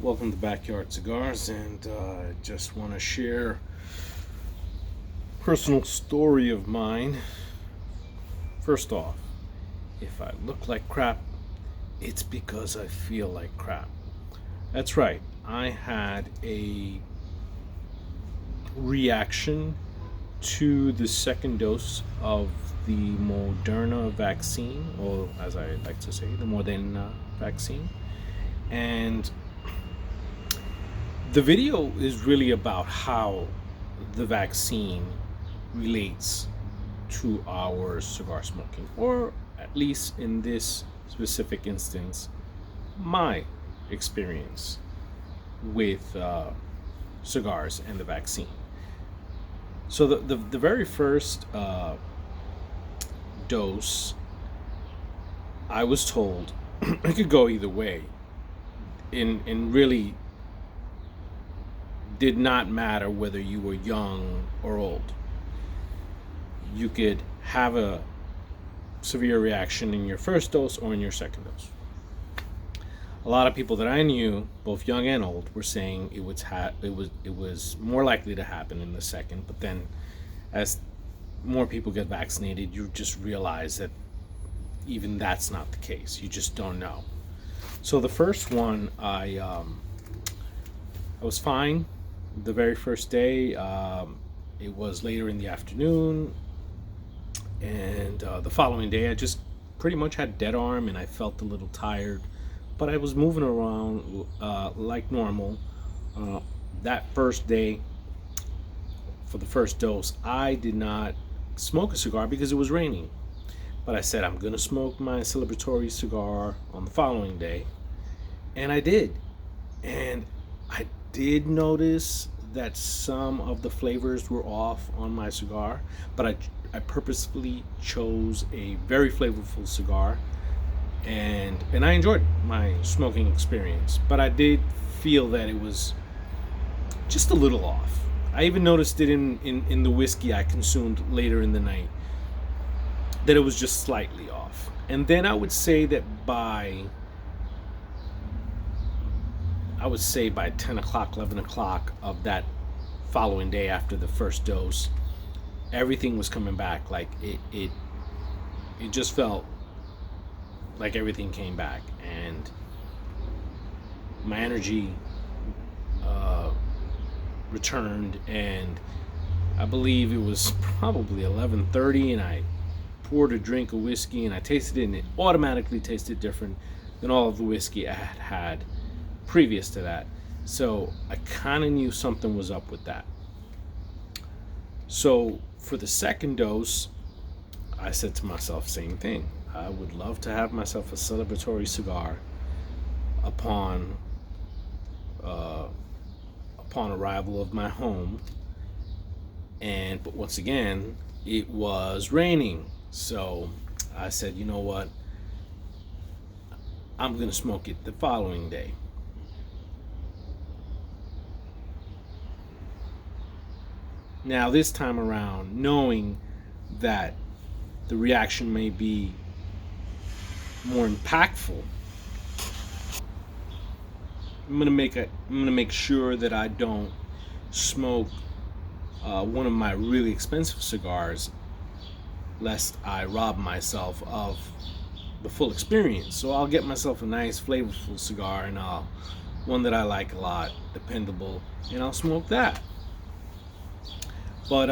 Welcome to Backyard Cigars, and just want to share a personal story of mine. First off, if I look like crap, it's because I feel like crap. That's right, I had a reaction to the second dose of the Moderna vaccine, or as I like to say, the Moderna vaccine. And the video is really about how the vaccine relates to our cigar smoking, or at least in this specific instance, my experience with cigars and the vaccine. So the very first dose, I was told it could go either way. In really did not matter whether you were young or old. You could have a severe reaction in your first dose or in your second dose. A lot of people that I knew, both young and old, were saying it was more likely to happen in the second. But then, as more people get vaccinated, you just realize that even that's not the case. You just don't know. So the first one, I was fine. The very first day, it was later in the afternoon, and the following day, I just pretty much had dead arm, and I felt a little tired, but I was moving around like normal. That first day, for the first dose, I did not smoke a cigar because it was raining. But I said I'm gonna smoke my celebratory cigar on the following day, and I did. And I did notice that some of the flavors were off on my cigar, but I purposefully chose a very flavorful cigar, and I enjoyed my smoking experience. But I did feel that it was just a little off. I even noticed it in the whiskey I consumed later in the night, that it was just slightly off. And then I would say by 10 o'clock, 11 o'clock of that following day after the first dose, everything was coming back. Like it just felt like everything came back, and my energy returned. And I believe it was probably 11:30, and I poured a drink of whiskey, and I tasted it, and it automatically tasted different than all of the whiskey I had previous to that. So I kind of knew something was up with that. So for the second dose, I said to myself, same thing. I would love to have myself a celebratory cigar upon arrival of my home. But once again, it was raining. So I said, you know what? I'm gonna smoke it the following day. Now, this time around, knowing that the reaction may be more impactful, I'm gonna make sure that I don't smoke one of my really expensive cigars, lest I rob myself of the full experience. So I'll get myself a nice, flavorful cigar, and one that I like a lot, dependable, and I'll smoke that. But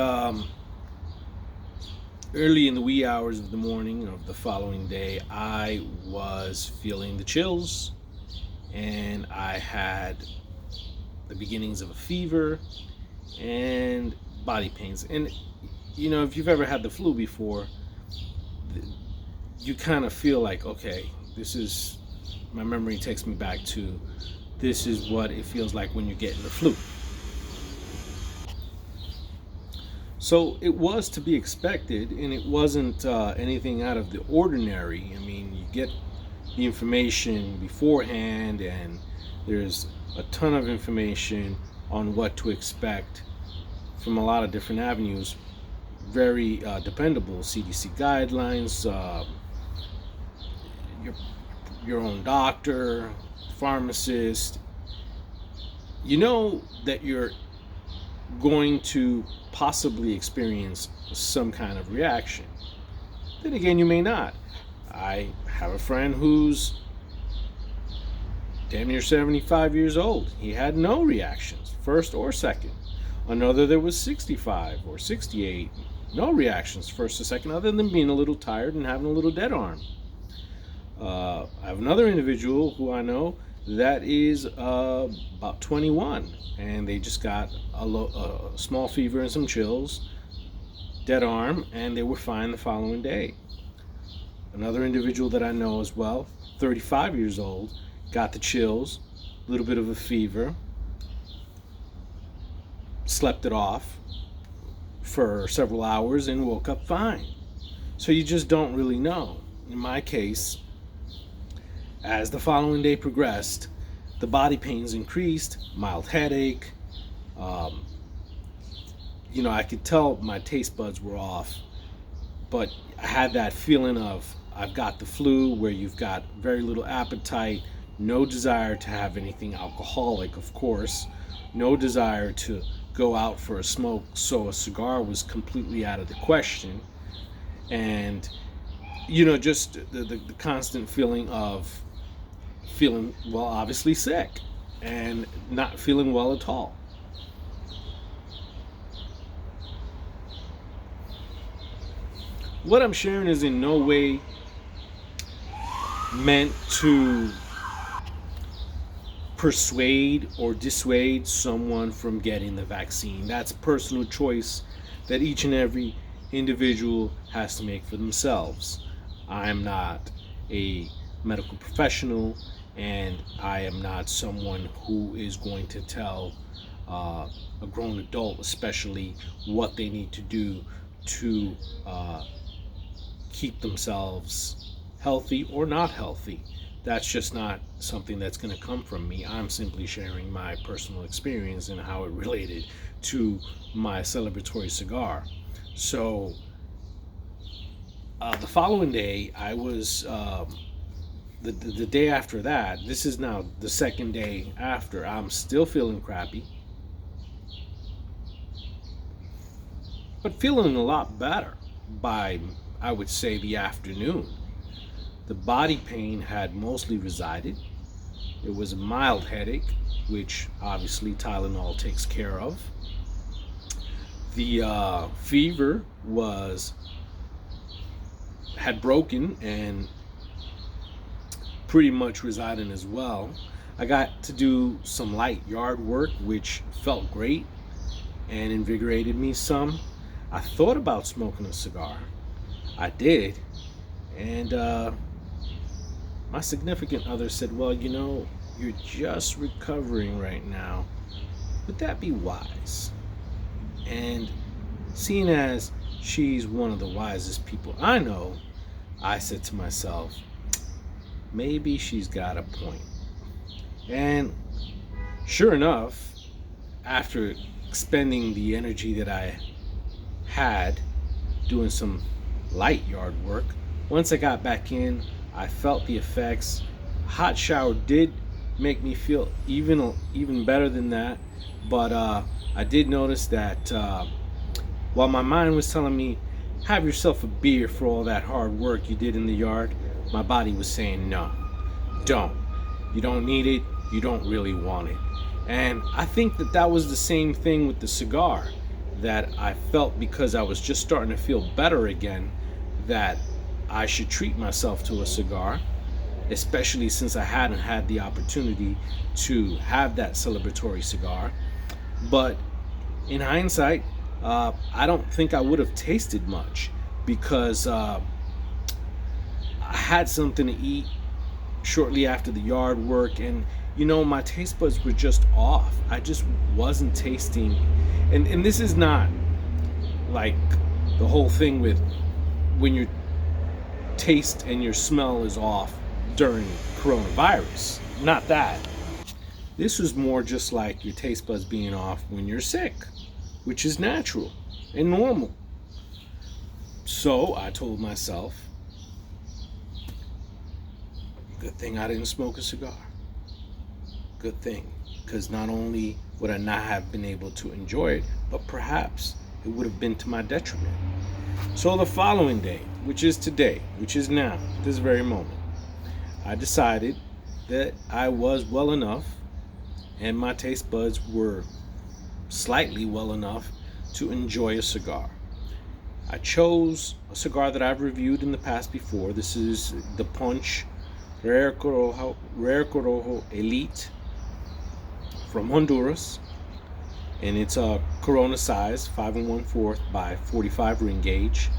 early in the wee hours of the morning of the following day, I was feeling the chills, and I had the beginnings of a fever and body pains. And if you've ever had the flu before, you kind of feel like, okay, my memory takes me back to, this is what it feels like when you're getting the flu. So it was to be expected, and it wasn't anything out of the ordinary. I mean, you get the information beforehand, and there's a ton of information on what to expect from a lot of different avenues. Very dependable CDC guidelines, your own doctor, pharmacist, you know that you're going to possibly experience some kind of reaction. Then again, you may not. I have a friend who's damn near 75 years old. He had no reactions, first or second. Another that was 65 or 68, no reactions, first or second, other than being a little tired and having a little dead arm. I have another individual who I know that is about 21, and they just got a small fever and some chills, dead arm, and they were fine the following day. Another individual that I know as well, 35 years old, got the chills, a little bit of a fever, slept it off for several hours, and woke up fine. So you just don't really know. In my case, as the following day progressed, the body pains increased, mild headache. Um, I could tell my taste buds were off, but I had that feeling of I've got the flu, where you've got very little appetite, no desire to have anything alcoholic, of course, no desire to go out for a smoke, so a cigar was completely out of the question. And, just the constant feeling of feeling, well, obviously sick and not feeling well at all. What I'm sharing is in no way meant to persuade or dissuade someone from getting the vaccine. That's personal choice that each and every individual has to make for themselves. I'm not a medical professional, and I am not someone who is going to tell a grown adult, especially, what they need to do to keep themselves healthy or not healthy. That's just not something that's going to come from me. I'm simply sharing my personal experience and how it related to my celebratory cigar. So the following day, I was the day after that. This is now the second day after. I'm still feeling crappy, but feeling a lot better by, I would say, the afternoon. The body pain had mostly resided. It was a mild headache, which obviously Tylenol takes care of. The fever had broken and pretty much residing as well. I got to do some light yard work, which felt great and invigorated me some. I thought about smoking a cigar. I did, and my significant other said, well, you're just recovering right now. Would that be wise? And seeing as she's one of the wisest people I know, I said to myself, maybe she's got a point. And sure enough, after expending the energy that I had doing some light yard work, once I got back in, I felt the effects. Hot shower did make me feel even better than that, but I did notice that while my mind was telling me, have yourself a beer for all that hard work you did in the yard, my body was saying, no, don't. You don't need it. You don't really want it. And I think that was the same thing with the cigar, that I felt, because I was just starting to feel better again, that I should treat myself to a cigar, especially since I hadn't had the opportunity to have that celebratory cigar. But in hindsight, I don't think I would have tasted much, because I had something to eat shortly after the yard work, and my taste buds were just off. I just wasn't tasting, and this is not like the whole thing with when your taste and your smell is off during coronavirus. Not that. This was more just like your taste buds being off when you're sick, which is natural and normal. So I told myself, good thing I didn't smoke a cigar. good thing, because not only would I not have been able to enjoy it, but perhaps it would have been to my detriment. So the following day, which is today, which is now, this very moment, I decided that I was well enough and my taste buds were slightly well enough to enjoy a cigar. I chose a cigar that I've reviewed in the past before. This is the Punch Rare Corojo Elite from Honduras, and it's a Corona size, 5 1/4 by 45 ring gauge.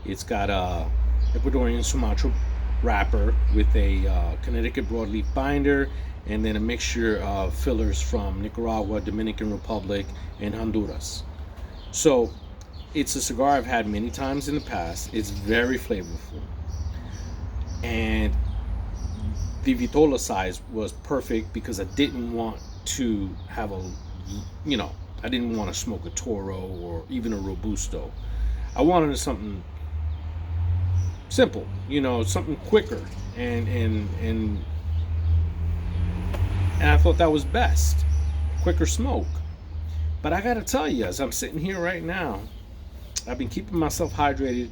It's got a Ecuadorian Sumatra wrapper with a Connecticut broadleaf binder, and then a mixture of fillers from Nicaragua, Dominican Republic, and Honduras. So it's a cigar I've had many times in the past. It's very flavorful, and the Vitola size was perfect because I didn't want to have I didn't want to smoke a Toro or even a Robusto. I wanted something simple, something quicker, and I thought that was best, quicker smoke. But I gotta tell you, as I'm sitting here right now, I've been keeping myself hydrated,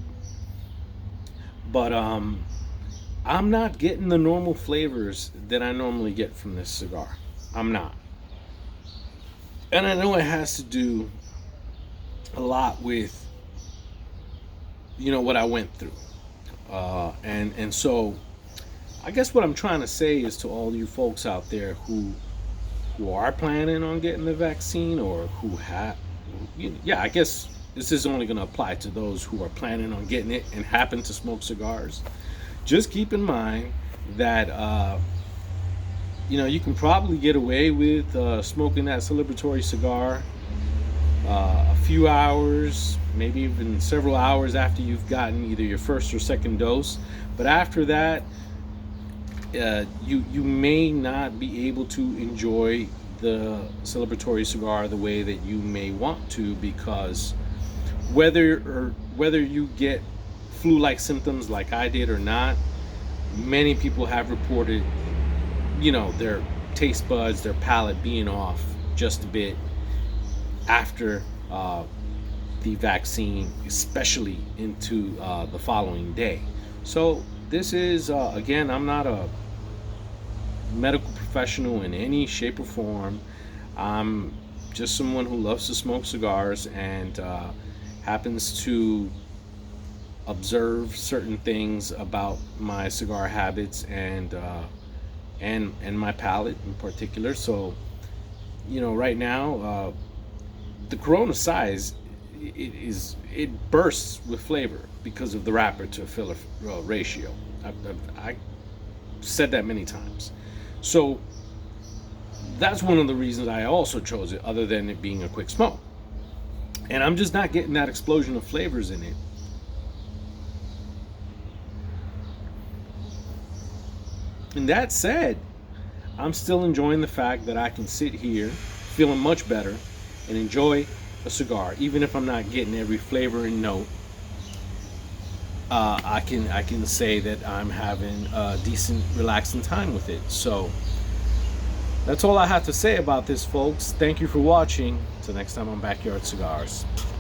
but I'm not getting the normal flavors that I normally get from this cigar. I'm not. And I know it has to do a lot with, what I went through. And so I guess what I'm trying to say is to all you folks out there who are planning on getting the vaccine, or who have, I guess this is only going to apply to those who are planning on getting it and happen to smoke cigars. Just keep in mind that you can probably get away with smoking that celebratory cigar a few hours, maybe even several hours after you've gotten either your first or second dose. But after that, you may not be able to enjoy the celebratory cigar the way that you may want to, because whether you get flu-like symptoms like I did or not, many people have reported their taste buds, their palate being off just a bit after the vaccine, especially into the following day. So this is, again, I'm not a medical professional in any shape or form. I'm just someone who loves to smoke cigars and happens to observe certain things about my cigar habits and my palate in particular. So right now, the Corona size, it bursts with flavor because of the wrapper to filler ratio. I said that many times. So that's one of the reasons I also chose it, other than it being a quick smoke. And I'm just not getting that explosion of flavors in it. And that said, I'm still enjoying the fact that I can sit here feeling much better and enjoy a cigar, even if I'm not getting every flavor and note. I can say that I'm having a decent, relaxing time with it. So that's all I have to say about this, folks. Thank you for watching. Till next time on Backyard Cigars.